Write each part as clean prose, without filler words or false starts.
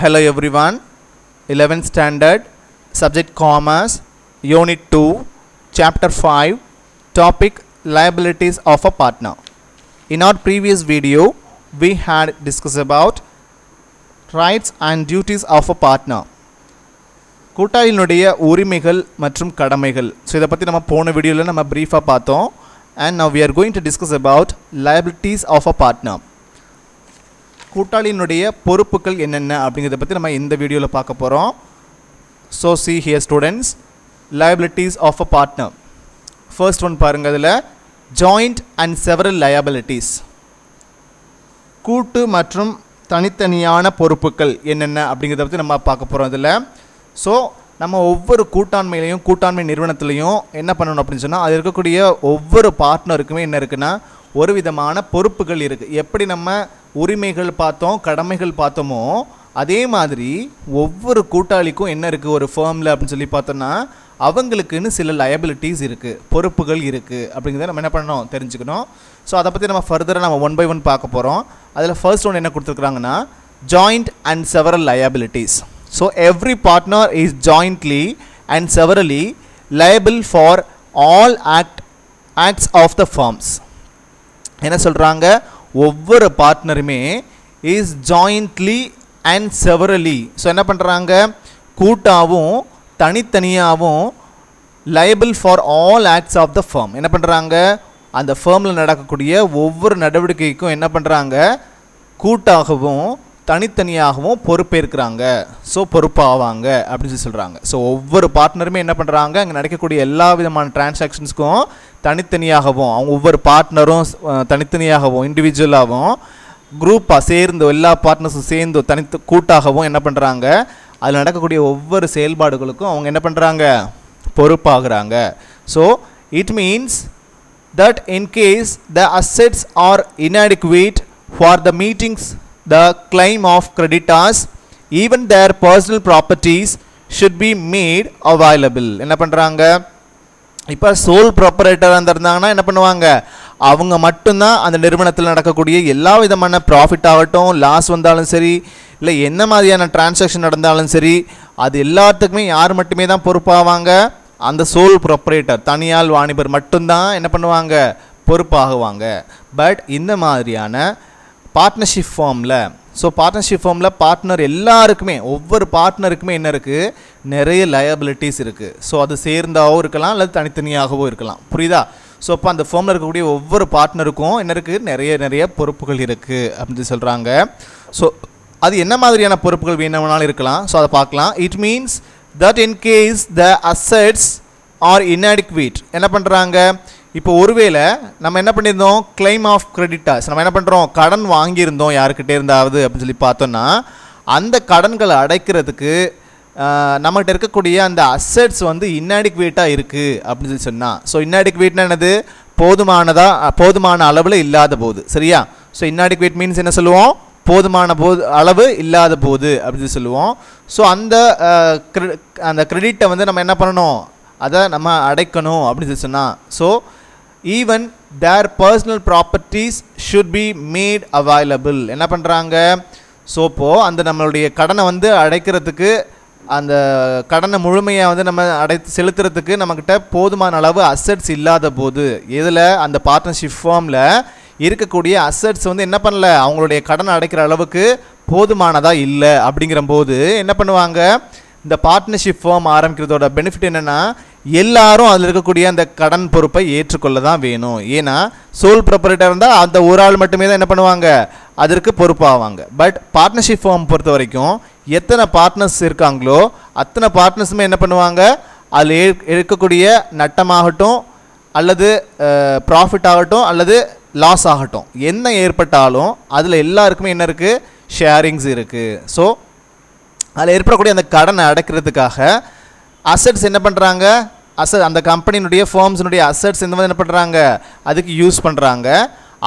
Hello everyone, 11th standard, subject commerce, unit 2, chapter 5, topic liabilities of a partner. In our previous video, we had discussed about rights and duties of a partner. கூட்டாளியினுடைய உரிமைகள் மற்றும் கடமைகள். So இதை பற்றி நம்ம போன வீடியோவில் நம்ம ப்ரீஃபாக பார்த்தோம். And now we are going to discuss about liabilities of a partner. கூட்டாளியினுடைய பொறுப்புகள் என்னென்ன அப்படிங்கிறத பற்றி நம்ம இந்த வீடியோவில் பார்க்க போகிறோம். So see here students, liabilities of a partner. First one பாருங்கள், அதில் joint and several liabilities. கூட்டு மற்றும் தனித்தனியான பொறுப்புகள் என்னென்ன அப்படிங்கிறத பற்றி நம்ம பார்க்க போகிறோம். இதில் ஸோ நம்ம ஒவ்வொரு கூட்டாண்மை நிறுவனத்துலையும் என்ன பண்ணணும் அப்படின்னு சொன்னால், அது இருக்கக்கூடிய ஒவ்வொரு பார்ட்னருக்குமே என்ன இருக்குன்னா ஒரு விதமான பொறுப்புகள் இருக்குது. எப்படி நம்ம உரிமைகள் பார்த்தோம், கடமைகள் பார்த்தோமோ, அதே மாதிரி ஒவ்வொரு கூட்டாளிக்கும் என்ன இருக்குது ஒரு ஃபேர்மில் அப்படின்னு சொல்லி பார்த்தோன்னா அவங்களுக்குன்னு சில லயபிலிட்டிஸ் இருக்குது, பொறுப்புகள் இருக்குது அப்படிங்கிறத நம்ம என்ன பண்ணணும் தெரிஞ்சுக்கணும். ஸோ அதை பற்றி நம்ம ஃபர்தராக நம்ம ஒன் பை ஒன் பார்க்க போகிறோம். அதில் ஃபர்ஸ்ட் ஒன் என்ன கொடுத்துருக்குறாங்கன்னா joint and several liabilities. So every partner is jointly and severally liable for all acts of the firms. என்ன சொல்கிறாங்க, ஒவ்வொரு பார்ட்னருமே இஸ் ஜாயிண்ட்லி அண்ட் செவரலி. ஸோ என்ன பண்ணுறாங்க, கூட்டாகவும் தனித்தனியாகவும் liable for all acts of the firm. என்ன பண்ணுறாங்க, அந்த ஃபேர்மில் நடக்கக்கூடிய ஒவ்வொரு நடவடிக்கைக்கும் என்ன பண்ணுறாங்க, கூட்டாகவும் தனித்தனியாகவும் பொறுப்பேற்கிறாங்க. ஸோ பொறுப்பாவாங்க அப்படின்னு சொல்கிறாங்க. ஸோ ஒவ்வொரு பார்ட்னருமே என்ன பண்ணுறாங்க, அங்கே நடக்கக்கூடிய எல்லா விதமான டிரான்சாக்ஷன்ஸ்க்கும் தனித்தனியாகவும், அவங்க ஒவ்வொரு பார்ட்னரும் தனித்தனியாகவும் இண்டிவிஜுவலாகவும் குரூப்பாக சேர்ந்து எல்லா பார்ட்னர்ஸும் சேர்ந்து கூட்டாகவும் என்ன பண்ணுறாங்க, அதில் நடக்கக்கூடிய ஒவ்வொரு செயல்பாடுகளுக்கும் அவங்க என்ன பண்ணுறாங்க, பொறுப்பாகிறாங்க. So it means that in case the assets are inadequate for the meetings the claim of creditors, even their personal properties should be made available. என்ன பண்ணுறாங்க, இப்போ சோல் ப்ராப்பரேட்டராக இருந்தாங்கன்னா என்ன பண்ணுவாங்க, அவங்க மட்டும்தான் அந்த நிறுவனத்தில் நடக்கக்கூடிய எல்லா விதமான ப்ராஃபிட் ஆகட்டும், லாஸ் வந்தாலும் சரி, இல்லை என்ன மாதிரியான டிரான்சாக்ஷன் நடந்தாலும் சரி, அது எல்லாத்துக்குமே யார் மட்டுமே தான் பொறுப்பாவாங்க, அந்த சோல் ப்ராப்பரேட்டர் தனியால் வாணிபர் மட்டும்தான் என்ன பண்ணுவாங்க, பொறுப்பாகுவாங்க. பட் இந்த மாதிரியான பார்ட்னர்ஷிப் ஃபார்மில், ஸோ பார்ட்னர்ஷிப் ஃபார்மில் பார்ட்னர் எல்லாருக்குமே ஒவ்வொரு பார்ட்னருக்குமே என்ன இருக்குது, நிறைய லயபிலிட்டிஸ் இருக்குது. ஸோ அது சேர்ந்தாகவும் இருக்கலாம் அல்லது தனித்தனியாகவும் இருக்கலாம். புரியுதா? ஸோ அப்போ அந்த ஃபார்மில் இருக்கக்கூடிய ஒவ்வொரு பார்ட்னருக்கும் என்ன இருக்குது, நிறைய பொறுப்புகள் இருக்குது அப்படின்னு சொல்கிறாங்க. ஸோ அது என்ன மாதிரியான பொறுப்புகள் வேணும்னாலும் இருக்கலாம். ஸோ அதை பார்க்கலாம். It means that in case the assets are inadequate. என்ன பண்ணுறாங்க, இப்போ ஒருவேளை நம்ம என்ன பண்ணியிருந்தோம், கிளைம் ஆஃப் கிரெடிட்டர்ஸ், நம்ம என்ன பண்ணுறோம், கடன் வாங்கியிருந்தோம் யாருக்கிட்டே இருந்தாவது அப்படின்னு சொல்லி பார்த்தோன்னா, அந்த கடன்களை அடைக்கிறதுக்கு நம்மகிட்ட இருக்கக்கூடிய அந்த அசெட்ஸ் வந்து இன்அடிக்குவேட்டாக இருக்குது அப்படின்னு சொல்லி சொன்னால், ஸோ இன்அடிக்குவேட்னா என்னது, போதுமான அளவில் இல்லாத போது. சரியா? ஸோ இன்அடிக்குவேட் மீன்ஸ் என்ன சொல்லுவோம், போதுமான அளவு இல்லாத போது அப்படின்னு சொல்லுவோம். ஸோ அந்த கிரெடிட்டை வந்து நம்ம என்ன பண்ணணும், அதை நம்ம அடைக்கணும் அப்படின்னு சொல்லி சொன்னால், so even there personal properties should be made available. என்ன பண்ணுறாங்க, ஸோ இப்போது அந்த நம்மளுடைய கடனை வந்து அடைக்கிறதுக்கு, அந்த கடனை முழுமையாக வந்து நம்ம செலுத்துறதுக்கு நம்மக்கிட்ட போதுமான அளவு அசெட்ஸ் இல்லாத போது, இதில் அந்த பார்ட்னர்ஷிப் ஃபார்மில் இருக்கக்கூடிய அசெட்ஸ் வந்து என்ன பண்ணல, அவங்களுடைய கடனை அடைக்கிற அளவுக்கு போதுமானதாக இல்லை. அப்படிங்கிற போது என்ன பண்ணுவாங்க, இந்த பார்ட்னர்ஷிப் ஃபார்ம் ஆரம்பிக்கிறதோட பெனிஃபிட் என்னென்னா, எல்லாரும் அதில் இருக்கக்கூடிய அந்த கடன் பொறுப்பை ஏற்றுக்கொள்ள தான் வேணும். ஏன்னா சோல் ப்ராப்பரேட்டர் இருந்தால் அந்த ஒரு ஆள் மட்டுமே தான் என்ன பண்ணுவாங்க, அதற்கு பொறுப்பாவாங்க. பட் பார்ட்னர்ஷிப் ஃபார்ம் பொறுத்த வரைக்கும் எத்தனை பார்ட்னர்ஸ் இருக்காங்களோ அத்தனை பார்ட்னர்ஸுமே என்ன பண்ணுவாங்க, அதில் இருக்கக்கூடிய நட்டமாகட்டும் அல்லது ப்ராஃபிட் ஆகட்டும் அல்லது லாஸ் ஆகட்டும், என்ன ஏற்பட்டாலும் அதில் எல்லாருக்குமே என்ன இருக்குது, ஷேரிங்ஸ் இருக்குது. ஸோ அதில் ஏற்படக்கூடிய அந்த கடனை அடைக்கிறதுக்காக அசெட்ஸ் என்ன பண்ணுறாங்க, அந்த கம்பெனியினுடைய ஃபார்ம்ஸினுடைய அசெட்ஸ் இந்த மாதிரி என்ன பண்ணுறாங்க, அதுக்கு யூஸ் பண்ணுறாங்க.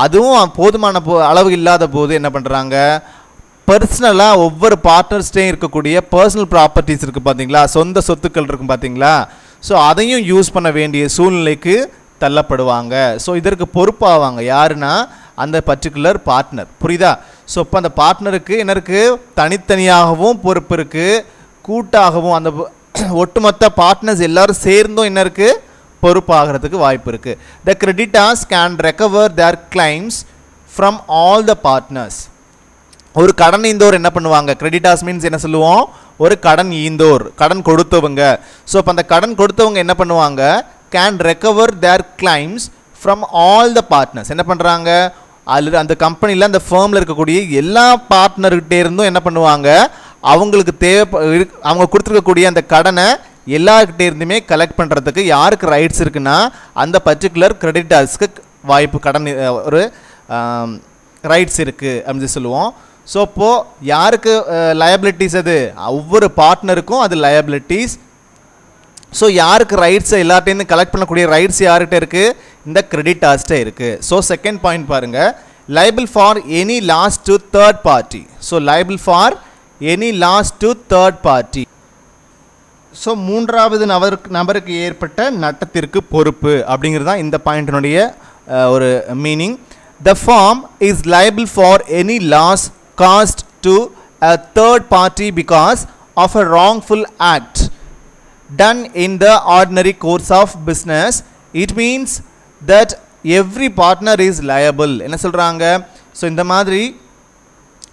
அதுவும் போதுமான அளவு இல்லாத போது என்ன பண்ணுறாங்க, பர்சனலாக ஒவ்வொரு பார்ட்னர்ஸ்டையும் இருக்கக்கூடிய பர்சனல் ப்ராப்பர்ட்டிஸ் இருக்குது பார்த்தீங்களா, சொந்த சொத்துக்கள் இருக்கும் பார்த்தீங்களா, ஸோ அதையும் யூஸ் பண்ண வேண்டிய சூழ்நிலைக்கு தள்ளப்படுவாங்க. ஸோ இதற்கு பொறுப்பாவாங்க யாருன்னா அந்த பர்டிகுலர் பார்ட்னர். புரியுதா? ஸோ இப்போ அந்த பார்ட்னருக்கு என்ன இருக்குது, தனித்தனியாகவும் பொறுப்பு இருக்குது, கூட்டாகவும் அந்த ஒட்டுமொத்த பார்ட்னர்ஸ் எல்லாரும் சேர்ந்தும் என்ன இருக்குது, பொறுப்பாகிறதுக்கு வாய்ப்பு இருக்குது. The creditors can recover their claims from all the partners. ஒரு கடன் ஈந்தோர் என்ன பண்ணுவாங்க, கிரெடிட்டார்ஸ் மீன்ஸ் என்ன சொல்லுவோம், ஒரு கடன் ஈந்தோர், கடன் கொடுத்தவங்க. ஸோ இப்போ அந்த கடன் கொடுத்தவங்க என்ன பண்ணுவாங்க, can recover their claims from all the partners. என்ன பண்ணுறாங்க, அதில் அந்த கம்பெனியில் அந்த ஃபேமில் இருக்கக்கூடிய எல்லா பார்ட்னர்கிட்டே இருந்தும் என்ன பண்ணுவாங்க, அவங்களுக்கு அவங்க கொடுத்துருக்கக்கூடிய அந்த கடனை எல்லாருக்கிட்டே இருந்துமே கலெக்ட் பண்ணுறதுக்கு யாருக்கு ரைட்ஸ் இருக்குன்னா அந்த பர்டிகுலர் கிரெடிட்டர்ஸ்க்கு வாய்ப்பு, கடன் ஒரு ரைட்ஸ் இருக்குது அப்படின்னு சொல்லுவோம். ஸோ இப்போது யாருக்கு லயபிலிட்டிஸ், அது ஒவ்வொரு பார்ட்னருக்கும் அது லயபிலிட்டிஸ். ஸோ யாருக்கு ரைட்ஸை எல்லார்ட்டேருந்து கலெக்ட் பண்ணக்கூடிய ரைட்ஸ் யார்கிட்ட இருக்குது, இந்த கிரெடிட்டார்ஸ்ட்டே இருக்குது. ஸோ செகண்ட் பாயிண்ட் பாருங்கள், liable for any loss to third party. So liable for any loss to third party. So மூன்றாவது நபருக்கு ஏற்பட்ட நட்டத்திற்கு பொறுப்பு அப்படிங்கிறது தான் இந்த பாயிண்டினுடைய ஒரு meaning. The firm is liable for any loss caused to a third party because of a wrongful act done in the ordinary course of business. It means that every partner is liable. என்ன சொல்கிறாங்க, so இந்த மாதிரி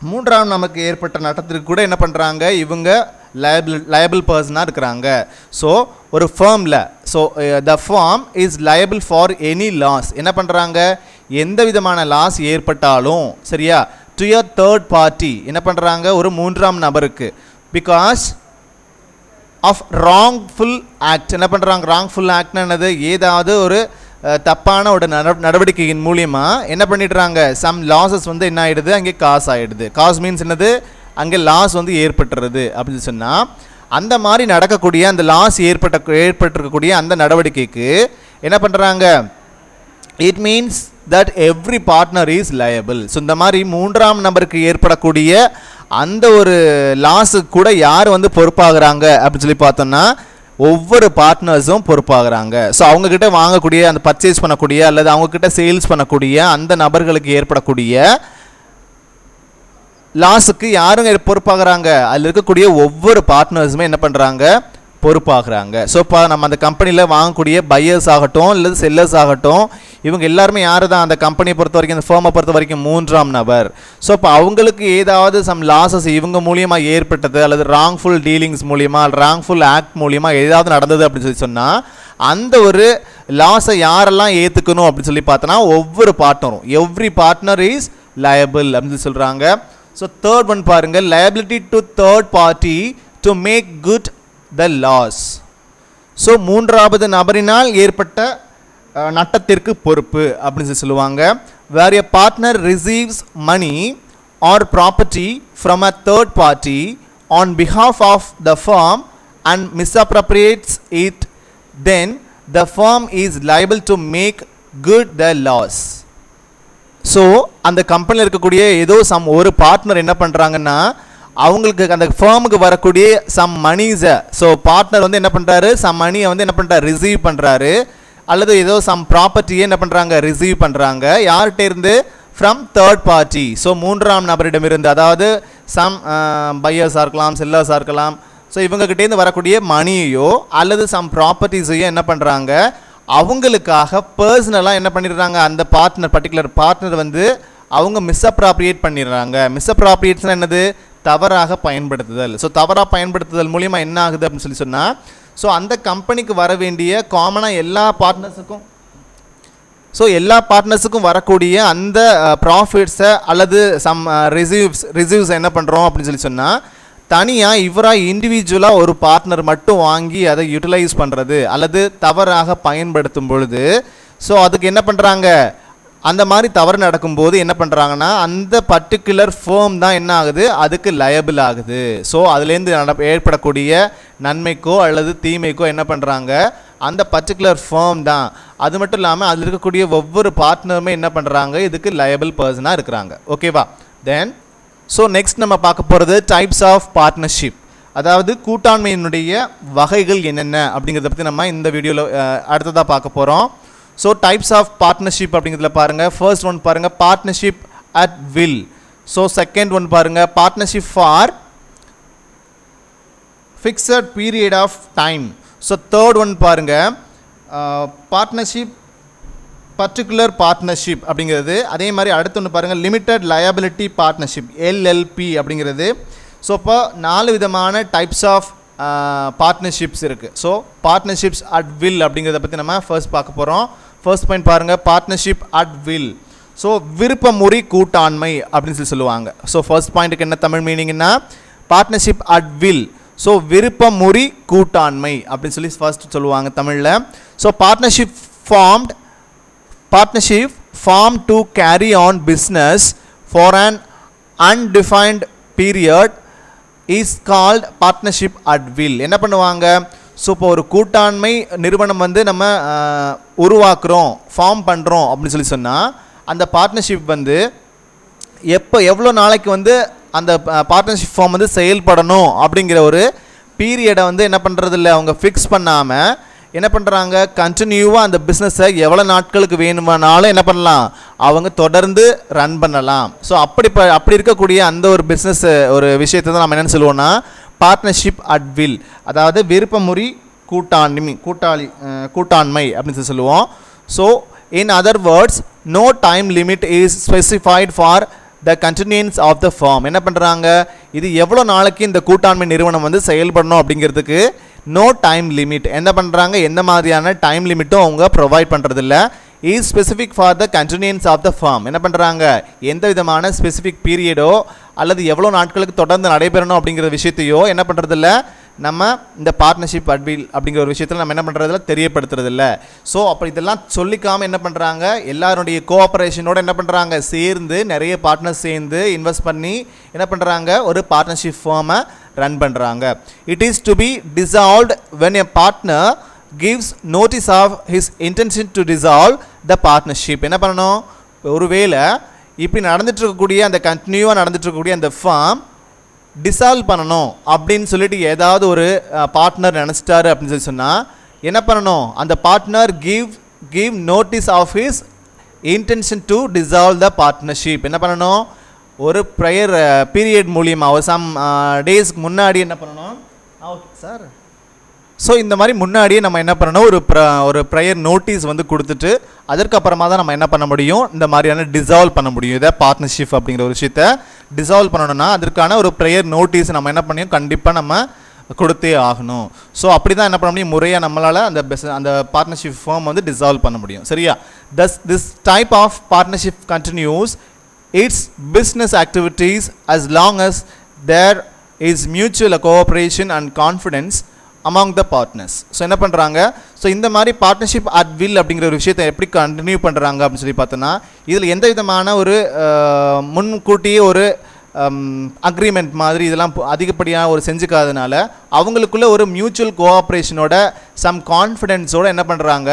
மூன்றாவது நமக்கு ஏற்பட்ட நட்டத்திற்கு கூட என்ன பண்ணுறாங்க, இவங்க liable பர்சனாக இருக்கிறாங்க. ஸோ ஒரு ஃபேர்மில், so the firm is liable for any loss. என்ன பண்ணுறாங்க, எந்த விதமான லாஸ் ஏற்பட்டாலும் சரியா, டு a third party என்ன பண்ணுறாங்க, ஒரு மூன்றாம் நபருக்கு, பிகாஸ் ஆஃப் wrongful act. என்ன பண்ணுறாங்க, wrongful actனா என்னது, ஏதாவது ஒரு தப்பான ஒரு நடவடிக்கையின் மூலியமாக என்ன பண்ணிடுறாங்க, சம் லாஸஸ் வந்து என்ன ஆகிடுது, அங்கே காசு ஆகிடுது. காசு மீன்ஸ் என்னது, அங்கே லாஸ் வந்து ஏற்பட்டுறது அப்படின்னு சொன்னால், அந்த மாதிரி நடக்கக்கூடிய அந்த லாஸ் ஏற்பட்டிருக்கக்கூடிய அந்த நடவடிக்கைக்கு என்ன பண்ணுறாங்க, it means that every partner is liable. So இந்த மாதிரி மூன்றாம் நபருக்கு ஏற்படக்கூடிய அந்த ஒரு லாஸுக்கு கூட யார் வந்து பொறுப்பாகிறாங்க அப்படின்னு சொல்லி பார்த்தோம்னா ஒவ்வொரு பார்ட்னர்ஸும் பொறுப்பாகிறாங்க. ஸோ அவங்கக்கிட்ட வாங்கக்கூடிய அந்த பர்ச்சேஸ் பண்ணக்கூடிய அல்லது அவங்கக்கிட்ட சேல்ஸ் பண்ணக்கூடிய அந்த நபர்களுக்கு ஏற்படக்கூடிய லாஸுக்கு யாருங்க பொறுப்பாகிறாங்க, அதில் இருக்கக்கூடிய ஒவ்வொரு பார்ட்னர்ஸுமே என்ன பண்ணுறாங்க, பொறுப்பாகிறாங்க. ஸோ இப்போ நம்ம அந்த கம்பெனியில் வாங்கக்கூடிய பையர்ஸ் ஆகட்டும் இல்லை செல்லர்ஸ் ஆகட்டும், இவங்க எல்லாருமே யார் தான், அந்த கம்பெனியை பொறுத்த வரைக்கும், அந்த ஃபேமை பொறுத்த வரைக்கும் மூன்றாம் நபர். ஸோ இப்போ அவங்களுக்கு ஏதாவது சம் லாஸஸ் இவங்க மூலியமாக ஏற்பட்டது அல்லது ராங்ஃபுல் டீலிங்ஸ் மூலியமாக, ராங்ஃபுல் ஆக்ட் மூலியமாக ஏதாவது நடந்தது அப்படின்னு சொல்லி சொன்னால் அந்த ஒரு லாஸை யாரெல்லாம் ஏற்றுக்கணும் அப்படின்னு சொல்லி பார்த்தோன்னா ஒவ்வொரு பார்ட்னரும், எவ்ரி பார்ட்னர் இஸ் லயபிள் அப்படின்னு சொல்கிறாங்க. ஸோ தேர்ட் ஒன் பாருங்கள், liability to third party to make good the loss. So மூன்றாவது நபரினால் ஏற்பட்ட நட்டத்திற்கு பொறுப்பு அப்படின்னு சொல்லுவாங்க. where a partner receives money or property from a third party on behalf of the firm and misappropriates it, then the firm is liable to make good the loss. So அந்த கம்பெனியில் இருக்கக்கூடிய ஏதோ ஒரு பார்ட்னர் என்ன பண்ணுறாங்கன்னா அவங்களுக்கு அந்த ஃபேமுக்கு வரக்கூடிய சம் மணிஸை, ஸோ பார்ட்னர் வந்து என்ன பண்ணுறாரு, சம் மணியை வந்து என்ன பண்ணுறாரு, ரிசீவ் பண்ணுறாரு, அல்லது ஏதோ சம் ப்ராப்பர்ட்டியை என்ன பண்ணுறாங்க, ரிசீவ் பண்ணுறாங்க. யார்கிட்ட இருந்து, ஃப்ரம் தேர்ட் பார்ட்டி. ஸோ மூன்றாம் நபரிடமிருந்து, அதாவது சம் பையர்ஸாக இருக்கலாம், செல்லர்ஸாக இருக்கலாம். ஸோ இவங்ககிட்டேருந்து வரக்கூடிய மணியையோ அல்லது சம் ப்ராப்பர்ட்டிஸையோ என்ன பண்ணுறாங்க, அவங்களுக்காக பர்சனலாக என்ன பண்ணிடுறாங்க, அந்த பார்ட்னர் பர்டிகுலர் பார்ட்னர் வந்து அவங்க மிஸ்அப்ராப்ரியேட் பண்ணிடுறாங்க. மிஸ்அப்ராப்ரியேட்ஸ்னால் என்னது, தவறாக பயன்படுத்துதல். ஸோ தவறாக பயன்படுத்துதல் மூலிமா என்ன ஆகுது அப்படின்னு சொல்லி சொன்னால், ஸோ அந்த கம்பெனிக்கு வர வேண்டிய காமனாக எல்லா பார்ட்னர்ஸுக்கும் வரக்கூடிய அந்த ப்ராஃபிட்ஸை அல்லது சம் ரிசீவ்ஸ் என்ன பண்ணுறோம் அப்படின்னு சொல்லி சொன்னால், தனியாக இவராக இண்டிவிஜுவலாக ஒரு பார்ட்னர் மட்டும் வாங்கி அதை யூட்டிலைஸ் பண்ணுறது அல்லது தவறாக பயன்படுத்தும் பொழுது, ஸோ அதுக்கு என்ன பண்ணுறாங்க, அந்த மாதிரி தவறு நடக்கும்போது என்ன பண்ணுறாங்கன்னா அந்த பர்டிகுலர் ஃபேம் தான் என்ன ஆகுது, அதுக்கு லயபிள் ஆகுது. ஸோ அதுலேருந்து ஏற்படக்கூடிய நன்மைக்கோ அல்லது தீமைக்கோ என்ன பண்ணுறாங்க, அந்த பர்டிகுலர் ஃபேம் தான். அது மட்டும் இல்லாமல் அதில் இருக்கக்கூடிய ஒவ்வொரு பார்ட்னருமே என்ன பண்ணுறாங்க, இதுக்கு லயபிள் பர்சனாக இருக்கிறாங்க. ஓகேவா? தென் ஸோ நெக்ஸ்ட் நம்ம பார்க்க போகிறது டைப்ஸ் ஆஃப் பார்ட்னர்ஷிப், அதாவது கூட்டாண்மையினுடைய வகைகள் என்னென்ன அப்படிங்கிறத பற்றி நம்ம இந்த வீடியோவில் அடுத்ததாக பார்க்க போகிறோம். ஸோ டைப்ஸ் ஆஃப் பார்ட்னர்ஷிப் அப்படிங்கிறதுல பாருங்கள், ஃபர்ஸ்ட் ஒன் பாருங்கள், partnership at will. So second one பாருங்கள், partnership for fixed period of time. So third one பாருங்கள், பார்ட்னர்ஷிப் பர்டிகுலர் பார்ட்னர்ஷிப் அப்படிங்கிறது. அதே மாதிரி அடுத்து ஒன்று பாருங்கள், லிமிட்டட் லயபிலிட்டி பார்ட்னர்ஷிப் LLP அப்படிங்கிறது. ஸோ இப்போ 4 விதமான டைப்ஸ் ஆஃப் பார்ட்னர்ஷிப்ஸ் இருக்குது. ஸோ பார்ட்னர்ஷிப்ஸ் அட் வில் அப்படிங்கிறத பற்றி நம்ம ஃபர்ஸ்ட் பார்க்க போகிறோம். ஃபர்ஸ்ட் பாயிண்ட் பாருங்கள், பார்ட்னர்ஷிப் அட் வில். ஸோ விருப்பமுறி கூட்டாண்மை அப்படின்னு சொல்லுவாங்க. ஸோ ஃபர்ஸ்ட் பாயிண்ட்டுக்கு என்ன தமிழ் மீனிங்னா பார்ட்னர்ஷிப் அட் வில். ஸோ விருப்பமுறி கூட்டாண்மை அப்படின்னு சொல்லி ஃபர்ஸ்ட் சொல்லுவாங்க தமிழில். So partnership formed to carry on business for an undefined period is called partnership at will. என்ன பண்ணுவாங்க, ஸோ இப்போ ஒரு கூட்டாண்மை நிறுவனம் வந்து நம்ம உருவாக்குறோம், ஃபார்ம் பண்ணுறோம் அப்படின்னு சொல்லி சொன்னால் அந்த பார்ட்னர்ஷிப் வந்து எவ்வளோ நாளைக்கு வந்து அந்த பார்ட்னர்ஷிப் ஃபார்ம் வந்து செயல்படணும் அப்படிங்கிற ஒரு பீரியடை வந்து என்ன பண்ணுறதில்ல, அவங்க ஃபிக்ஸ் பண்ணாமல் என்ன பண்ணுறாங்க, கண்டினியூவாக அந்த பிஸ்னஸை எவ்வளோ நாட்களுக்கு வேணுமானாலும் என்ன பண்ணலாம், அவங்க தொடர்ந்து ரன் பண்ணலாம். ஸோ அப்படி இருக்கக்கூடிய அந்த ஒரு பிஸ்னஸ் ஒரு விஷயத்தை தான் நம்ம என்னென்னு சொல்லுவோம்னா பார்ட்னர்ஷிப் அட் வில், அதாவது விருப்பமுறி கூட்டாண்மை அப்படின்னு சொல்லுவோம். So in other words, no time limit is specified for the continuance of the firm. என்ன பண்ணுறாங்க, இது எவ்வளோ நாளைக்கு இந்த கூட்டாண்மை நிறுவனம் வந்து செயல்படணும் அப்படிங்கிறதுக்கு நோ டைம் லிமிட் என்ன பண்ணுறாங்க, எந்த மாதிரியான டைம் லிமிட்டும் அவங்க ப்ரொவைட் பண்ணுறதில்ல. Is specific for the continuance of the firm. என்ன பண்ணுறாங்க, எந்த விதமான ஸ்பெசிஃபிக் பீரியடோ அல்லது எவ்வளோ நாட்களுக்கு தொடர்ந்து நடைபெறணும் அப்படிங்கிற விஷயத்தையோ என்ன பண்ணுறதில்ல, நம்ம இந்த பார்ட்னர்ஷிப் அட் வில் அப்படிங்கிற ஒரு விஷயத்தில் நம்ம என்ன பண்ணுறதில்ல, தெரியப்படுத்துறதில்ல. ஸோ அப்போ இதெல்லாம் சொல்லிக்காமல் என்ன பண்ணுறாங்க, எல்லாருடைய கோஆப்ரேஷனோடு என்ன பண்ணுறாங்க, சேர்ந்து நிறைய பார்ட்னர்ஸ் சேர்ந்து இன்வெஸ்ட் பண்ணி என்ன பண்ணுறாங்க, ஒரு பார்ட்னர்ஷிப் ஃபார்மை ரன் பண்ணுறாங்க. It is to be dissolved when a partner gives notice of his intention to dissolve the partnership. என்ன பண்ணணும், ஒருவேளை இப்படி நடந்துட்டு இருக்கக்கூடிய அந்த கண்டினியூவாக நடந்துட்டு இருக்கக்கூடிய அந்த ஃபார்ம் டிசால்வ் பண்ணணும் அப்படின்னு சொல்லிட்டு ஏதாவது ஒரு பார்ட்னர் நினச்சிட்டாரு அப்படின்னு சொல்லி சொன்னால் என்ன பண்ணணும், அந்த partner give notice of his intention to dissolve the partnership. என்ன பண்ணணும், ஒரு ப்ரேயர் பீரியட் மூலியமாக ஒரு சம் டேஸ்க்கு முன்னாடி என்ன பண்ணணும் சார். ஸோ இந்த மாதிரி முன்னாடியே நம்ம என்ன பண்ணணும், ஒரு ப்ரேயர் நோட்டீஸ் வந்து கொடுத்துட்டு அதற்கப்புறமா தான் நம்ம என்ன பண்ண முடியும், இந்த மாதிரியான டிசால்வ் பண்ண முடியும். இதை பார்ட்னர்ஷிப் அப்படிங்கிற ஒரு விஷயத்தை டிசால்வ் பண்ணணும்னா அதற்கான ஒரு ப்ரேயர் நோட்டீஸ் நம்ம என்ன பண்ணியும் கண்டிப்பாக நம்ம கொடுத்தே ஆகணும். ஸோ அப்படி தான் என்ன பண்ண முடியும், முறையாக நம்மளால் அந்த பார்ட்னர்ஷிப் ஃபார்ம் வந்து டிசால்வ் பண்ண முடியும். சரியா, this type of partnership continues its business activities as long as there is mutual cooperation and confidence among the partners. So என்ன பண்ணுறாங்க, ஸோ இந்த மாதிரி பார்ட்னர்ஷிப் அட் வில் அப்படிங்கிற ஒரு விஷயத்தை எப்படி கண்டினியூ பண்ணுறாங்க அப்படின்னு சொல்லி பார்த்தோன்னா இதில் எந்த விதமான ஒரு முன்கூட்டியே ஒரு அக்ரிமெண்ட் மாதிரி இதெல்லாம் அதிகப்படியாக ஒரு செஞ்சுக்காதனால அவங்களுக்குள்ள ஒரு மியூச்சுவல் கோஆப்ரேஷனோட சம் கான்ஃபிடென்ஸோடு என்ன பண்ணுறாங்க,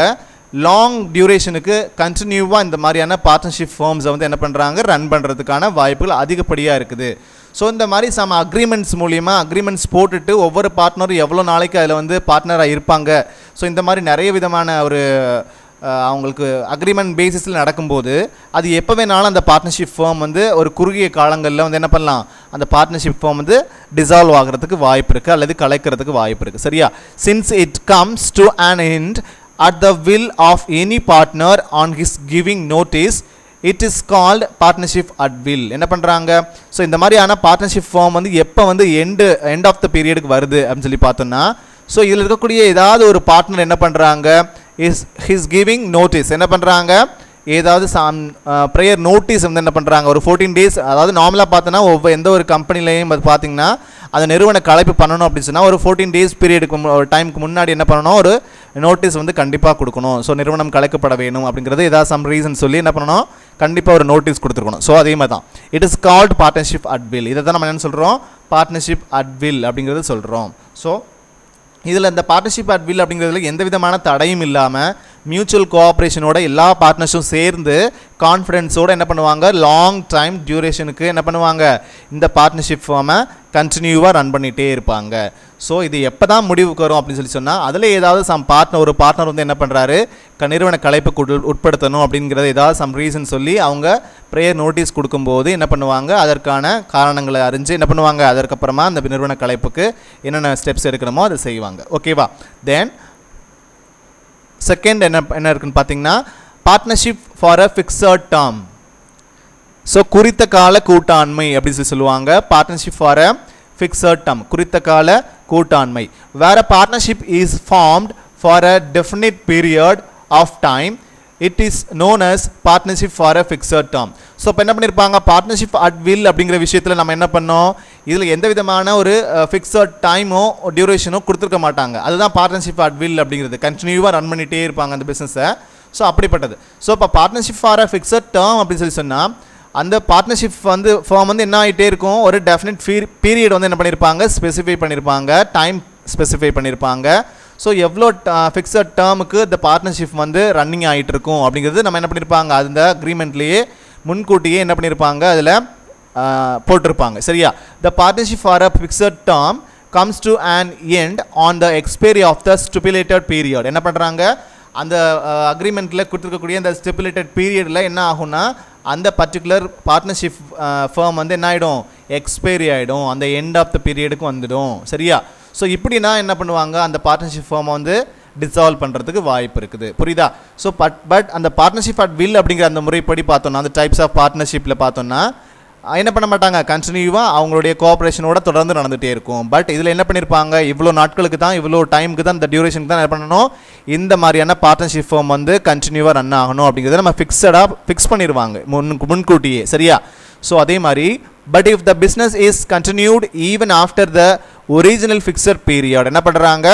லாங் டியூரேஷனுக்கு கண்டினியூவாக இந்த மாதிரியான பார்ட்னர்ஷிப் ஃபார்ம்ஸை வந்து என்ன பண்ணுறாங்க, ரன் பண்ணுறதுக்கான வாய்ப்புகள் அதிகப்படியாக இருக்குது. ஸோ இந்த மாதிரி சம் அக்ரிமெண்ட்ஸ் மூலியமாக அக்ரிமெண்ட்ஸ் போட்டுட்டு ஒவ்வொரு பார்ட்னரும் எவ்வளோ நாளைக்கு அதில் வந்து பார்ட்னராக இருப்பாங்க. ஸோ இந்த மாதிரி நிறைய விதமான ஒரு அவங்களுக்கு அக்ரிமெண்ட் பேசிஸில் நடக்கும்போது அது எப்போ வேணாலும் அந்த பார்ட்னர்ஷிப் ஃபார்ம் வந்து ஒரு குறுகிய காலங்களில் வந்து என்ன பண்ணலாம், அந்த பார்ட்னர்ஷிப் ஃபார்ம் வந்து டிசால்வ் ஆகிறதுக்கு வாய்ப்பு இருக்குது அல்லது கலைக்கிறதுக்கு வாய்ப்பு இருக்குது. சரியா, since it comes to an end at the will of any partner on his giving notice, it is called partnership at will. என்ன பண்ணுறாங்க, ஸோ இந்த மாதிரியான பார்ட்னர்ஷிப் ஃபார்ம் வந்து எப்போ வந்து எண்ட் ஆஃப் த பீரியடுக்கு வருது அப்படின்னு சொல்லி பார்த்தோன்னா, ஸோ இதில் இருக்கக்கூடிய ஏதாவது ஒரு பார்ட்னர் என்ன பண்ணுறாங்க, ஹிஸ் கிவிங் நோட்டீஸ் என்ன பண்ணுறாங்க, ஏதாவது ப்ரேயர் நோட்டீஸ் வந்து என்ன பண்ணுறாங்க, ஒரு 14 days, அதாவது நார்மலாக பார்த்தோன்னா எந்த ஒரு கம்பெனிலையும் பார்த்தீங்கன்னா அந்த நிறுவன கலைப்பு பண்ணணும் அப்படின்னு சொன்னால் ஒரு 14 days பீரியடுக்கு ஒரு டைமுக்கு முன்னாடி என்ன பண்ணணும், ஒரு நோட்டீஸ் வந்து கண்டிப்பாக கொடுக்கணும். ஸோ நிறுவனம் கலைக்கப்பட வேணும் அப்படிங்கிறது ஏதாவது சம் ரீசன் சொல்லி என்ன பண்ணணும், கண்டிப்பாக ஒரு நோட்டீஸ் கொடுத்துருக்கணும். ஸோ அதே மாதிரி தான் it is called partnership at will. இதை தான் நம்ம என்ன சொல்கிறோம், பார்ட்னர்ஷிப் அட் வில் அப்படிங்கிறது சொல்கிறோம். ஸோ இதில் இந்த பார்ட்னர்ஷிப் அட் வில் அப்படிங்கிறதுல எந்த விதமான தடையும் இல்லாமல் மியூச்சுவல் கோஆப்ரேஷனோட எல்லா பார்ட்னர்ஸும் சேர்ந்து கான்ஃபிடென்ஸோடு என்ன பண்ணுவாங்க, லாங் டைம் டியூரேஷனுக்கு என்ன பண்ணுவாங்க, இந்த பார்ட்னர்ஷிப் ஃபார்மை கண்டினியூவாக ரன் பண்ணிகிட்டே இருப்பாங்க. ஸோ இது எப்போ தான் முடிவுக்கு வரும் அப்படின்னு சொன்னால் அதில் ஏதாவது ஒரு பார்ட்னர் வந்து என்ன பண்ணுறாரு, நிறுவன கலைப்புக்கு உட்படுத்தணும் அப்படிங்கிறத ஏதாவது சம் ரீசன் சொல்லி அவங்க ப்ரேயர் நோட்டீஸ் கொடுக்கும்போது என்ன பண்ணுவாங்க, அதற்கான காரணங்களை அறிஞ்சு என்ன பண்ணுவாங்க, அதற்கப்புறமா அந்த நிறுவன கலைப்புக்கு என்னென்ன ஸ்டெப்ஸ் எடுக்கணுமோ அதை செய்வாங்க. ஓகேவா? தென் செகண்ட் என்ன இருக்குன்னு பார்த்தீங்கன்னா partnership for a fixed term. So குறித்த கால கூட்டாண்மை அப்படின்னு சொல்லுவாங்க. Partnership for a fixed term, குறித்த கால கூட்டாண்மை. வேற partnership is formed for a definite period of time, it is known as partnership for a fixed term. So இப்போ என்ன பண்ணியிருப்பாங்க, பார்ட்னர்ஷிப் அட் வில் அப்படிங்கிற விஷயத்தில் நம்ம என்ன பண்ணோம், இதில் எந்த விதமான ஒரு ஃபிக்ஸட் டைமோ டியூரேஷனோ கொடுத்துருக்க மாட்டாங்க. அதுதான் பார்ட்னர்ஷிப் அட் வில் அப்படிங்கிறது. கண்டினியூவாக ரன் பண்ணிகிட்டே இருப்பாங்க அந்த பிஸ்னஸை. ஸோ அப்படிப்பட்டது. ஸோ இப்போ partnership for a fixed term அப்படின்னு சொல்லி சொன்னால் அந்த பார்ட்னர்ஷிப் வந்து ஃபார்ம் வந்து என்ன ஆகிட்டே இருக்கும், ஒரு டெஃபினட் பீரியட் வந்து என்ன பண்ணியிருப்பாங்க, ஸ்பெசிஃபை பண்ணியிருப்பாங்க, டைம் ஸ்பெசிஃபை பண்ணியிருப்பாங்க. ஸோ எவ்வளோ ஃபிக்ஸட் டேர்முக்கு இந்த பார்ட்னர்ஷிப் வந்து ரன்னிங் ஆகிட்டு இருக்கும் அப்படிங்கிறது நம்ம என்ன பண்ணியிருப்பாங்க, அந்த அக்ரிமெண்ட்லேயே முன்கூட்டியே என்ன பண்ணியிருப்பாங்க, அதில் போட்டிருப்பாங்க. சரியா? The partnership for a fixed term comes to an end on the expiry of the stipulated period. என்ன பண்ணுறாங்க, அந்த அக்ரிமெண்ட்டில் கொடுத்துருக்கக்கூடிய அந்த ஸ்டிபுலேட்டட் பீரியடில் என்ன ஆகும்னா அந்த பர்டிகுலர் பார்ட்னர்ஷிப் ஃபர்ம் வந்து என்ன ஆகிடும், எக்ஸ்பைரி ஆகிடும், அந்த எண்ட் ஆஃப் த பீரியடுக்கு வந்துடும். சரியா? ஸோ இப்படின்னா என்ன பண்ணுவாங்க, அந்த பார்ட்னர்ஷிப் ஃபார்மை வந்து டிசால்வ் பண்ணுறதுக்கு வாய்ப்பு இருக்குது. புரியுதா? ஸோ பட் அந்த பார்ட்னர்ஷிப் அட் வில் அப்படிங்கிற அந்த முறைப்படி பார்த்தோன்னா, அந்த டைப்ஸ் ஆஃப் பார்ட்னர்ஷிப்பில் பார்த்தோன்னா என்ன பண்ண மாட்டாங்க, கண்டினியூவாக அவங்களுடைய கோஆப்ரேஷனோட தொடர்ந்து நடந்துகிட்டே இருக்கும். பட் இதில் என்ன பண்ணியிருப்பாங்க, இவ்வளோ நாட்களுக்கு தான், இவ்வளோ டைமுக்கு தான், இந்த டியூரேஷனுக்கு தான் என்ன பண்ணணும், இந்த மாதிரியான பார்ட்னர்ஷிப் ஃபார்ம் வந்து கண்டினியூவாக ரன் ஆகணும் அப்படிங்கிறத நம்ம ஃபிக்ஸ் பண்ணிடுவாங்க முன்கூட்டியே. சரியா? ஸோ அதே மாதிரி but if the business is continued even after the original fixed period, என்ன பண்ணுறாங்க,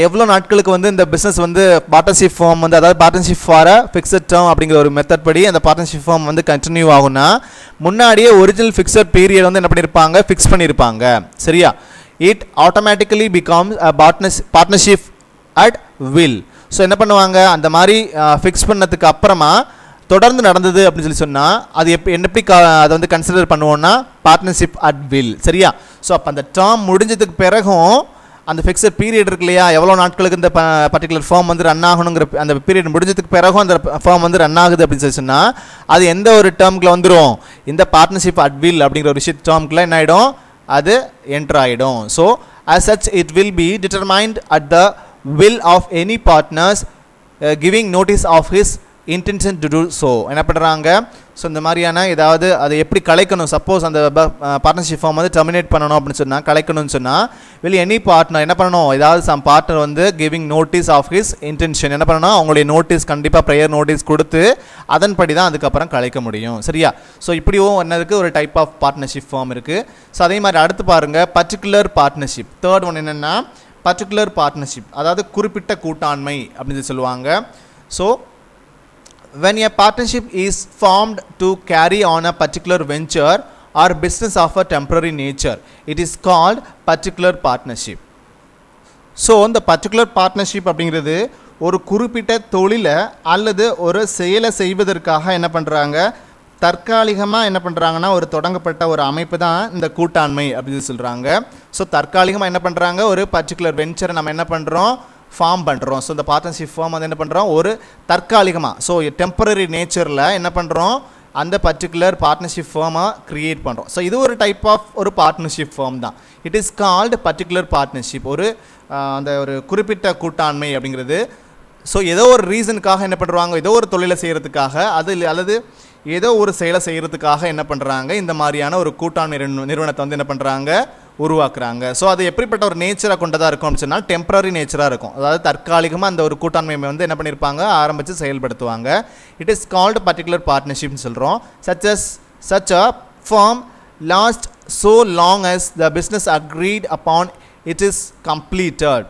எவ்வளோ நாட்களுக்கு வந்து இந்த பிஸ்னஸ் வந்து பார்ட்னர்ஷிப் ஃபார்ம் வந்து, அதாவது partnership for a fixed term அப்படிங்கிற ஒரு மெத்தட் படி அந்த பார்ட்னர்ஷிப் ஃபார்ம் வந்து கண்டினியூ ஆகும்னா முன்னாடியே ஒரிஜினல் ஃபிக்ஸட் பீரியட் வந்து என்ன பண்ணியிருப்பாங்க, ஃபிக்ஸ் பண்ணியிருப்பாங்க. சரியா? It automatically becomes a partnership at will. So என்ன பண்ணுவாங்க, அந்த மாதிரி ஃபிக்ஸ் பண்ணதுக்கு அப்புறமா தொடர்ந்து நடந்தது அப்படின்னு சொல்லி சொன்னால் அது எப்படி அதை வந்து கன்சிடர் பண்ணுவோம்னா பார்ட்னர்ஷிப் அட் வில். சரியா? ஸோ அப்போ அந்த டேர்ம் முடிஞ்சதுக்கு பிறகும் அந்த ஃபிக்ஸட் பீரியட் இருக்கு இல்லையா, எவ்வளோ நாட்களுக்கு இந்த பர்டிகுலர் ஃபார்ம் வந்து ரன் ஆகணுங்கிற அந்த பீரியட் முடிஞ்சதுக்கு பிறகும் அந்த ஃபார்ம் வந்து ரன் ஆகுது அப்படின்னு சொல்லி சொன்னால் அது எந்த ஒரு டேர்முக்குள்ள வந்துடும், இந்த பார்ட்னர்ஷிப் அட் வில் அப்படிங்கிற ஒரு விஷயம் டேர்முக்குள்ள என்ன ஆகிடும், அது என்டர் ஆகிடும். So as such it will be determined at the will of any partners giving notice of his intention to do so. என்ன பண்ணுறாங்க, ஸோ இந்த மாதிரியான ஏதாவது அதை எப்படி கலைக்கணும், சப்போஸ் அந்த பார்ட்னர்ஷிப் ஃபார்ம் வந்து டெர்மினேட் பண்ணணும் அப்படின்னு சொன்னால், கலைக்கணும்னு சொன்னால் வெளியே எனி பார்ட்னர் என்ன பண்ணணும், ஏதாவது சம் பார்ட்னர் வந்து giving notice of his intention என்ன பண்ணணும், அவங்களுடைய நோட்டீஸ் கண்டிப்பாக ப்ரேயர் நோட்டீஸ் கொடுத்து அதன்படி தான் அதுக்கப்புறம் கலைக்க முடியும். சரியா? ஸோ இப்படியும் என்னதுக்கு ஒரு டைப் ஆஃப் பார்ட்னர்ஷிப் ஃபார்ம் இருக்குது. ஸோ அதே மாதிரி அடுத்து பாருங்கள் பர்டிகுலர் பார்ட்னர்ஷிப். தேர்ட் ஒன் என்னென்னா பர்டிகுலர் பார்ட்னர்ஷிப், அதாவது குறிப்பிட்ட கூட்டாண்மை அப்படின்னு சொல்லுவாங்க. So when a partnership is formed to carry on a particular venture or business of a temporary nature, it is called particular partnership. So the particular partnership அப்படிங்கிறது ஒரு குறிப்பிட்ட தொழிலை அல்லது ஒரு செயலை செய்வதற்காக என்ன பண்ணுறாங்க, தற்காலிகமாக என்ன பண்ணுறாங்கன்னா ஒரு தொடங்கப்பட்ட ஒரு அமைப்பு தான் இந்த கூட்டாண்மை அப்படின்னு சொல்கிறாங்க. ஸோ தற்காலிகமாக என்ன பண்ணுறாங்க, ஒரு பர்டிகுலர் வெஞ்சரை நம்ம என்ன பண்ணுறோம், ஃபார்ம் பண்ணுறோம். ஸோ இந்த பார்ட்னர்ஷிப் ஃபார்ம் வந்து என்ன பண்ணுறோம், ஒரு தற்காலிகமாக, ஸோ டெம்பரரி நேச்சரில் என்ன பண்ணுறோம், அந்த பர்டிகுலர் பார்ட்னர்ஷிப் ஃபார்மாக க்ரியேட் பண்ணுறோம். ஸோ இது ஒரு டைப் ஆஃப் ஒரு பார்ட்னர்ஷிப் ஃபார்ம் தான். It is called particular partnership, ஒரு அந்த ஒரு குறிப்பிட்ட கூட்டாண்மை அப்படிங்கிறது. ஸோ ஏதோ ஒரு ரீசனுக்காக என்ன பண்ணுறாங்க, ஏதோ ஒரு தொழிலை செய்கிறதுக்காக அல்லது ஏதோ ஒரு செயலை செய்கிறதுக்காக என்ன பண்ணுறாங்க, இந்த மாதிரியான ஒரு கூட்டாண்மை நிறுவனத்தை வந்து என்ன பண்ணுறாங்க, உருவாக்குறாங்க. ஸோ அது எப்படிப்பட்ட ஒரு நேச்சராக கொண்டதாக இருக்கும் அப்படின்னு சொன்னால் டெம்பரரி நேச்சராக இருக்கும். அதாவது தற்காலிகமாக அந்த ஒரு கூட்டாண்மையை வந்து என்ன பண்ணியிருப்பாங்க, ஆரம்பித்து செயல்படுத்துவாங்க. இட் இஸ் கால்டு பர்டிகுலர் பார்ட்னர்ஷிப்னு சொல்கிறோம். such a firm lasts so long as the business agreed upon it is completed.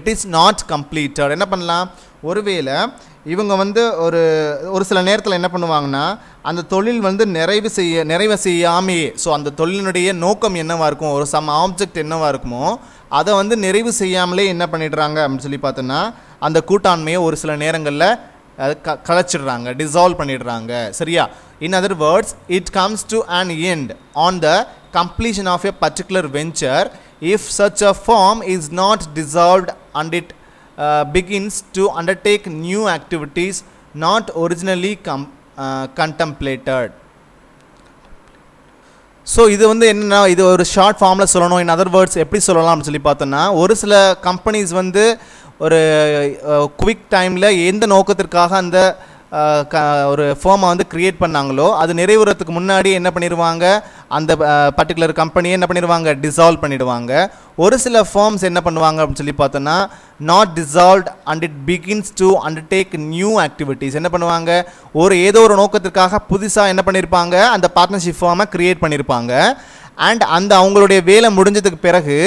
It is not completed. என்ன பண்ணலாம், ஒருவேளை இவங்க வந்து ஒரு சில நேரத்தில் என்ன பண்ணுவாங்கன்னா அந்த தொழில் வந்து நிறைவு செய்யாமையே, ஸோ அந்த தொழிலினுடைய நோக்கம் என்னவாக இருக்கும், ஒரு சம் ஆப்ஜெக்ட் என்னவாக இருக்குமோ அதை வந்து நிறைவு செய்யாமலே என்ன பண்ணிடுறாங்க அப்படின்னு சொல்லி பார்த்தோன்னா அந்த கூட்டாண்மையை ஒரு சில நேரங்களில் கலைச்சிடுறாங்க, டிசால்வ் பண்ணிடுறாங்க. சரியா? இன் other words it comes to an end on the completion of a particular venture if such a firm is not dissolved and it begins to undertake new activities not originally contemplated. So இது வந்து என்னென்னா இது ஒரு short ஃபார்மில் சொல்லணும். இன் other words எப்படி சொல்லலாம்னு சொல்லி பார்த்தோன்னா, ஒரு சில கம்பெனிஸ் வந்து ஒரு குவிக் டைமில் எந்த நோக்கத்திற்காக அந்த ஒரு ஃபார்மை வந்து க்ரியேட் பண்ணாங்களோ அது நிறைவேறதுக்கு முன்னாடி என்ன பண்ணிடுவாங்க, அந்த பர்டிகுலர் கம்பெனியை என்ன பண்ணிடுவாங்க, டிசால்வ் பண்ணிடுவாங்க. ஒரு சில ஃபார்ம்ஸ் என்ன பண்ணுவாங்க அப்படின்னு சொல்லி பார்த்தோன்னா, not dissolved and it begins to undertake new activities. என்ன பண்ணுவாங்க, ஏதோ ஒரு நோக்கத்திற்காக புதுசாக என்ன பண்ணியிருப்பாங்க, அந்த பார்ட்னர்ஷிப் ஃபார்மை க்ரியேட் பண்ணியிருப்பாங்க. அண்ட் அந்த அவங்களுடைய வேலை முடிஞ்சதுக்கு பிறகு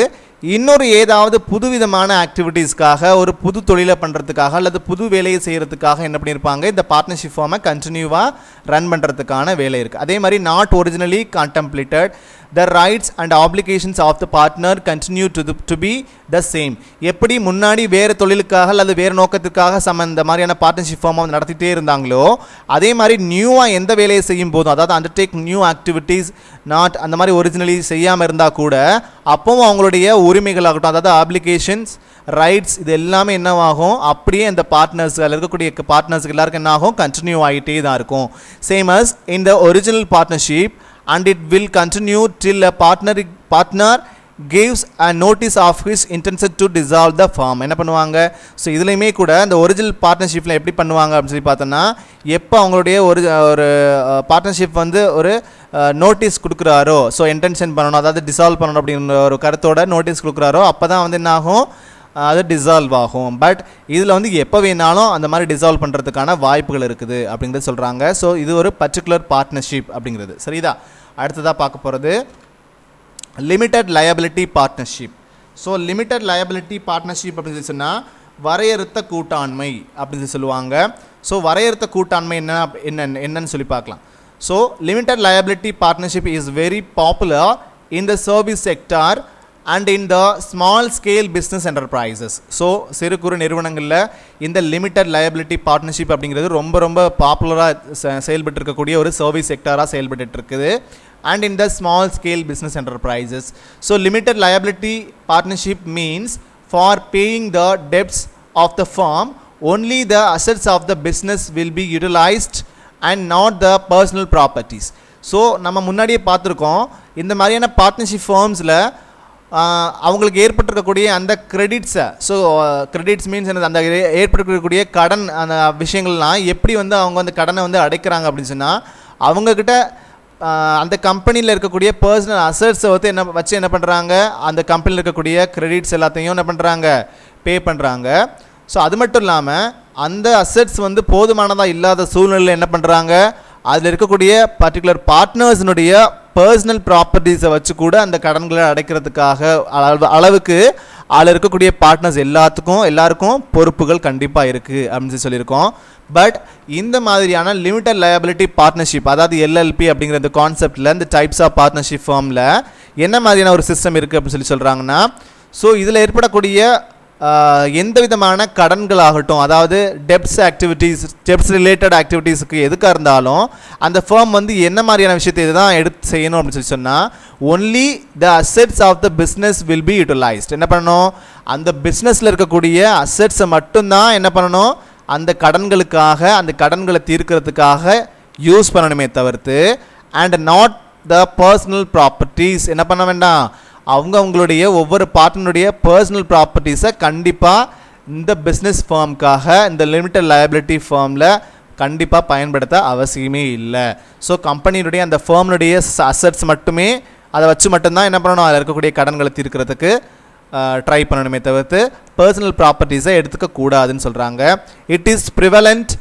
இன்னொரு ஏதாவது புதுவிதமான ஆக்டிவிட்டீஸ்க்காக, ஒரு புது தொழிலை பண்ணுறதுக்காக அல்லது புது வேலையை செய்கிறதுக்காக என்ன பண்ணியிருப்பாங்க, இந்த பார்ட்னர்ஷிப் ஃபார்மை கண்டினியூவாக ரன் பண்ணுறதுக்கான வேலை இருக்குது. அதே மாதிரி not originally contemplated, the rights and obligations of the partner continue to be the same. எப்படி முன்னாடி வேறு தொழிலுக்காக அல்லது வேறு நோக்கத்துக்காக இந்த மாதிரியான பார்ட்னர்ஷிப் ஃபார்மை வந்து நடத்திட்டே இருந்தாங்களோ, அதே மாதிரி நியூவாக எந்த வேலையை செய்யும் போதும், அதாவது அண்டர்டேக் நியூ ஆக்டிவிட்டீஸ் நாட் அந்த மாதிரி ஒரிஜினலி செய்யாமல் இருந்தால் கூட அப்பவும் அவங்களுடைய உரிமைகளாகட்டும், அதாவது ஆப்ளிகேஷன்ஸ், ரைட்ஸ், இது எல்லாமே என்னவாகும், அப்படியே அந்த பார்ட்னர்ஸ் இருக்கக்கூடிய பார்ட்னர்ஸுக்கு எல்லாருக்கும் என்ன ஆகும், கண்டினியூ ஆகிட்டே தான் இருக்கும். Same as in the original partnership and it will continue till a partner gives a notice of his intention to dissolve the firm. என்ன பண்ணுவாங்க, ஸோ இதுலையுமே கூட இந்த ஒரிஜினல் பார்ட்னர்ஷிப்பில் எப்படி பண்ணுவாங்க அப்படின்னு சொல்லி பார்த்தோன்னா, எப்போ அவங்களுடைய ஒரு பார்ட்னர்ஷிப் வந்து ஒரு நோட்டீஸ் கொடுக்குறாரோ, ஸோ இன்டென்ஷன் பண்ணணும், அதாவது டிசால்வ் பண்ணணும் அப்படிங்கிற ஒரு கருத்தோட நோட்டீஸ் கொடுக்குறாரோ அப்போ தான் வந்து என்ன ஆகும், அது டிசால்வ் ஆகும். பட் இதில் வந்து எப்போ வேணாலும் அந்த மாதிரி டிசால்வ் பண்ணுறதுக்கான வாய்ப்புகள் இருக்குது அப்படிங்கிறது சொல்கிறாங்க. ஸோ இது ஒரு பர்டிகுலர் பார்ட்னர்ஷிப் அப்படிங்கிறது. சரிதா, அடுத்ததாக பார்க்க போகிறது limited liability partnership. So limited liability partnership அப்படின்னு சொன்னால் வரையறுத்த கூட்டாண்மை அப்படின்னு சொல்லுவாங்க. ஸோ வரையறுத்த கூட்டாண்மை என்னன்னு சொல்லி பார்க்கலாம். So limited liability partnership is very popular in the service sector and in the small scale business enterprises. So சிறு குறு நிறுவனங்களில் இந்த லிமிட்டட் லயபிலிட்டி பார்ட்னர்ஷிப் அப்படிங்கிறது ரொம்ப ரொம்ப பாப்புலராக செயல்பட்டு இருக்கக்கூடிய ஒரு சர்வீஸ் செக்டாராக செயல்பட்டு இருக்குது. And in the small scale business enterprises. So limited liability partnership means for paying the debts of the firm only the assets of the business will be utilized and not the personal properties. So நம்ம முன்னாடியே பார்த்துருக்கோம், இந்த மாதிரியான partnership ஃபார்ம்ஸில் அவங்களுக்கு ஏற்பட்டிருக்கக்கூடிய அந்த கிரெடிட்ஸை, so credits means என்னது, அந்த ஏற்பட்டிருக்கக்கூடிய கடன் அந்த விஷயங்கள்லாம் எப்படி வந்து அவங்க அந்த கடனை வந்து அடைக்கிறாங்க அப்படின்னு சொன்னால், அவங்கக்கிட்ட அந்த கம்பெனியில் இருக்கக்கூடிய பர்சனல் அசட்ஸை வந்து என்ன பண்ணுறாங்க, அந்த கம்பெனியில் இருக்கக்கூடிய கிரெடிட்ஸ் எல்லாத்தையும் என்ன பண்ணுறாங்க, பே பண்ணுறாங்க. ஸோ அது மட்டும் இல்லாமல் அந்த அசட்ஸ் வந்து போதுமானதாக இல்லாத சூழ்நிலையில் என்ன பண்ணுறாங்க, அதில் இருக்கக்கூடிய பர்டிகுலர் பார்ட்னர்ஸினுடைய பர்சனல் ப்ராப்பர்ட்டிஸை வச்சு கூட அந்த கடன்களை அடைக்கிறதுக்காக அளவுக்கு அதில் இருக்கக்கூடிய பார்ட்னர்ஸ் எல்லாருக்கும் பொறுப்புகள் கண்டிப்பாக இருக்குது அப்படின்னு சொல்லியிருக்கோம். பட் இந்த மாதிரியான லிமிட்டட் லயபிலிட்டி பார்ட்னர்ஷிப், அதாவது எல்எல்பி அப்படிங்கிற இந்த கான்செப்டில் இந்த டைப்ஸ் ஆஃப் பார்ட்னர்ஷிப் ஃபார்மில் என்ன மாதிரியான ஒரு சிஸ்டம் இருக்குது அப்படின்னு சொல்கிறாங்கன்னா, ஸோ இதில் ஏற்படக்கூடிய எந்த விதமான கடன்களாகட்டும், அதாவது டெப்ட்ஸ் ரிலேட்டட் ஆக்டிவிட்டீஸுக்கு எதுக்காக இருந்தாலும் அந்த ஃபர்ம் வந்து என்ன மாதிரியான விஷயத்தை இதுதான் எடுத்து செய்யணும் அப்படின்னு சொன்னால், only the assets of the business will be utilised. என்ன பண்ணணும், அந்த பிஸ்னஸில் இருக்கக்கூடிய அசெட்ஸை மட்டும்தான் என்ன பண்ணணும், அந்த கடன்களை தீர்க்கிறதுக்காக யூஸ் பண்ணணுமே தவிர்த்து, and not the personal properties என்ன பண்ண வேண்டாம், அவங்களுடைய ஒவ்வொரு பார்ட்னருடைய பர்சனல் ப்ராப்பர்ட்டிஸை கண்டிப்பாக இந்த பிஸ்னஸ் ஃபார்முக்காக இந்த லிமிட்டட் லயபிலிட்டி ஃபார்மில் கண்டிப்பாக பயன்படுத்த அவசியமே இல்லை. ஸோ கம்பெனியுடைய அந்த ஃபார்முடைய அசட்ஸ் மட்டுமே, அதை வச்சு மட்டும்தான் என்ன பண்ணணும், அதில் இருக்கக்கூடிய கடன்களை தீர்க்கிறதுக்கு ட்ரை பண்ணணுமே தவிர்த்து பர்சனல் ப்ராப்பர்ட்டிஸை எடுத்துக்கக்கூடாதுன்னு சொல்கிறாங்க. It is prevalent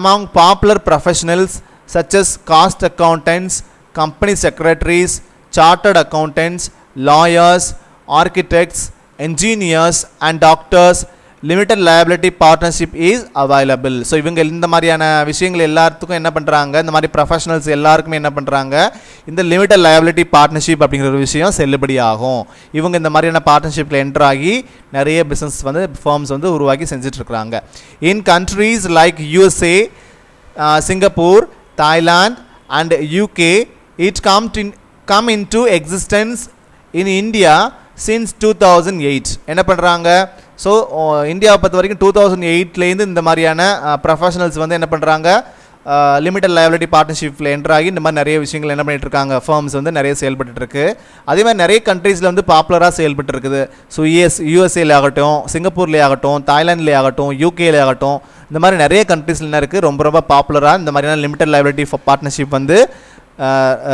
among popular professionals such as cost accountants, company secretaries, chartered accountants, lawyers, architects, engineers and doctors. Limited liability partnership is available. So இவங்க இந்த மாதிரியான விஷயங்கள் எல்லாத்துக்கும் என்ன பண்ணுறாங்க, இந்த மாதிரி ப்ரொஃபஷனல்ஸ் எல்லாருக்குமே என்ன பண்ணுறாங்க, இந்த லிமிட்டட் லயபிலிட்டி பார்ட்னர்ஷிப் அப்படிங்கிற ஒரு விஷயம் செல்லுபடி ஆகும். இவங்க இந்த மாதிரியான பார்ட்னர்ஷிப்பில் என்டர் ஆகி நிறைய பிஸ்னஸ் வந்து ஃபார்ம்ஸ் வந்து உருவாக்கி செஞ்சிட்ருக்குறாங்க. In countries like USA, Singapore, Thailand and UK, it come into existence in India since 2008. என்ன பண்ணுறாங்க? ஸோ இந்தியாவை பொறுத்த வரைக்கும் 2008லேருந்து இந்த மாதிரியான ப்ரொஃபஷனல்ஸ் வந்து என்ன பண்ணுறாங்க, லிமிடெட் லயபிலிட்டி பார்ட்னர்ஷிப்பில் என்ட்ரு ஆகி இந்த மாதிரி நிறைய விஷயங்கள் என்ன பண்ணிட்டு இருக்காங்க, ஃபர்ம்ஸ் வந்து நிறைய செயல்பட்டுருக்கு. அதே மாதிரி நிறைய கண்ட்ரீஸில் வந்து பாப்புலராக செயல்பட்டு இருக்குது. ஸோ யூஎஸ்ஏல ஆகட்டும், சிங்கப்பூர்லேயே ஆகட்டும், தாய்லாண்ட்லேயே ஆகட்டும், யூகேல ஆகட்டும், இந்த மாதிரி நிறைய கண்ட்ரீஸில் என்ன இருக்குது, ரொம்ப ரொம்ப பாப்புலராக இந்த மாதிரியான லிமிடெட் லயபிலிட்டி பார்ட்னர்ஷிப் வந்து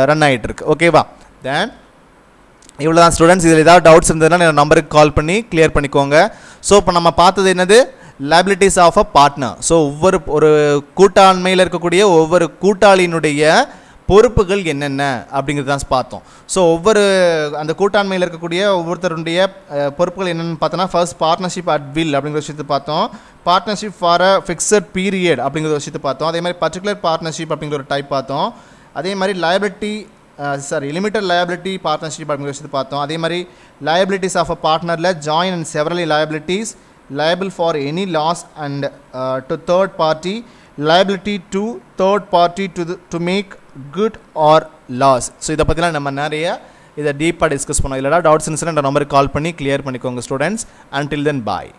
ரன் ஆகிட்டு இருக்கு. ஓகேவா? தென் இவ்வளோ தான் ஸ்டூடெண்ட்ஸ். இதில் ஏதாவது டவுட்ஸ் இருந்ததுன்னா என் நம்பருக்கு கால் பண்ணி கிளியர் பண்ணிக்கோங்க. ஸோ இப்போ நம்ம பார்த்தது என்னது, liabilities of a partner. So ஒரு கூட்டாண்மையில் இருக்கக்கூடிய ஒவ்வொரு கூட்டாளியினுடைய பொறுப்புகள் என்னென்ன அப்படிங்கிறது தான் பார்த்தோம். ஸோ அந்த கூட்டாண்மையில் இருக்கக்கூடிய ஒவ்வொருத்தருடைய பொறுப்புகள் என்னென்னு பார்த்தோன்னா, ஃபர்ஸ்ட் பார்ட்னர்ஷிப் அட் வில் அப்படிங்கிற விஷயத்தை பார்த்தோம். Partnership for a fixed period அப்படிங்கிற விஷயத்தை பார்த்தோம். அதே மாதிரி பர்டிகுலர் பார்ட்னர்ஷிப் அப்படிங்கிற ஒரு டைப் பார்த்தோம். அதே மாதிரி லிமிட்டட் லயபிலிட்டி பார்ட்னர்ஷிப் அப்படிங்கிற விஷயத்தை பார்த்தோம். அதே மாதிரி liabilities ஆஃப் அ பார்ட்னரில் joint and severally liabilities, liable for any loss and to third party, liability to third party to make good or loss. So இதை பற்றிலாம் நம்ம நிறைய இதை டீப்பாக டிஸ்கஸ் பண்ணோம். இல்லைனா டவுட்ஸ் இருந்துச்சுன்னா இந்த நம்பருக்கு கால் பண்ணி கிளியர் பண்ணிக்கோங்க ஸ்டூடெண்ட்ஸ். until then bye.